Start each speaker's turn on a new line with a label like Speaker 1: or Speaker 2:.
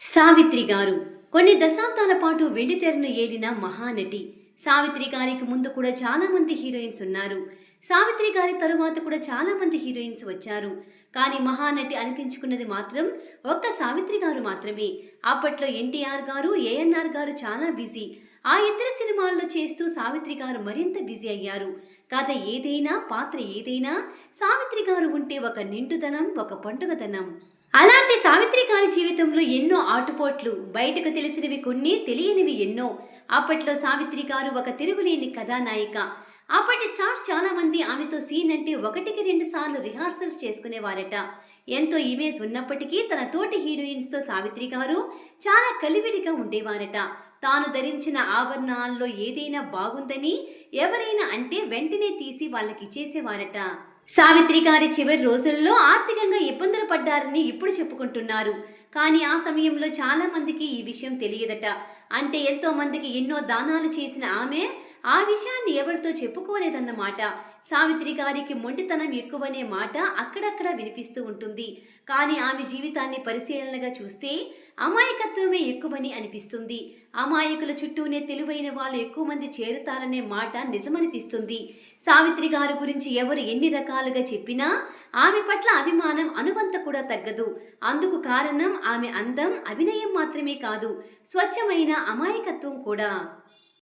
Speaker 1: సావిత్రి గారు కొన్ని దశాబ్దాల పాటు వెండితెరను ఏలిన మహానటి. సావిత్రి గారికి ముందు కూడా చాలా మంది హీరోయిన్స్ ఉన్నారు. సావిత్రి గారి తరువాత కూడా చాలా మంది హీరోయిన్స్ వచ్చారు. కానీ మహానటి అనిపించుకున్నది మాత్రం ఒక్క సావిత్రి గారు మాత్రమే. అప్పట్లో ఎన్టీఆర్ గారు, ఏఎన్ఆర్ గారు చాలా బిజీ. ఆ ఇద్దరు సినిమాల్లో చేస్తూ సావిత్రి గారు మరింత బిజీ అయ్యారు. కథ ఏదైనా, పాత్ర ఏదైనా సావిత్రి గారు ఉంటే ఒక నిండుదనం, ఒక పండుగదనం. అలాంటి సావిత్రి గారి జీవితంలో ఎన్నో ఆటుపోట్లు, బయటకు తెలిసినవి కొన్ని, తెలియనివి ఎన్నో. అప్పట్లో సావిత్రి గారు ఒక తిరుగులేని కథానాయిక. అప్పటి స్టార్స్ చాలా మంది ఆమెతో సీన్ అంటే ఒకటికి రెండు సార్లు రిహార్సల్స్ చేసుకునేవారట. ఎంతో ఇమేజ్ ఉన్నప్పటికీ తన తోటి హీరోయిన్స్తో సావిత్రి గారు చాలా కలివిడిగా ఉండేవారట. తాను ధరించిన ఆభరణాల్లో ఏదైనా బాగుందని ఎవరైనా అంటే వెంటనే తీసి వాళ్ళకి ఇచ్చేసేవారట. సావిత్రి గారి చివరి రోజుల్లో ఆర్థికంగా ఇబ్బందులు పడ్డారని ఇప్పుడు చెప్పుకుంటున్నారు. కానీ ఆ సమయంలో చాలా మందికి ఈ విషయం తెలియదట. అంటే ఎంతో మందికి ఎన్నో దానాలు చేసిన ఆమె ఆ విషయాన్ని ఎవరితో చెప్పుకోలేదన్నమాట. సావిత్రి గారికి మొండితనం ఎక్కువనే మాట అక్కడక్కడ వినిపిస్తూ ఉంటుంది. కానీ ఆమె జీవితాన్ని పరిశీలనగా చూస్తే అమాయకత్వమే ఎక్కువని అనిపిస్తుంది. అమాయకుల చుట్టూనే తెలివైన వాళ్ళు ఎక్కువ మంది చేరుతారనే మాట నిజమనిపిస్తుంది. సావిత్రి గారి గురించి ఎవరు ఎన్ని రకాలుగా చెప్పినా ఆమె పట్ల అభిమానం అనువంత కూడా తగ్గదు. అందుకు కారణం ఆమె అందం, అభినయం మాత్రమే కాదు, స్వచ్ఛమైన అమాయకత్వం కూడా.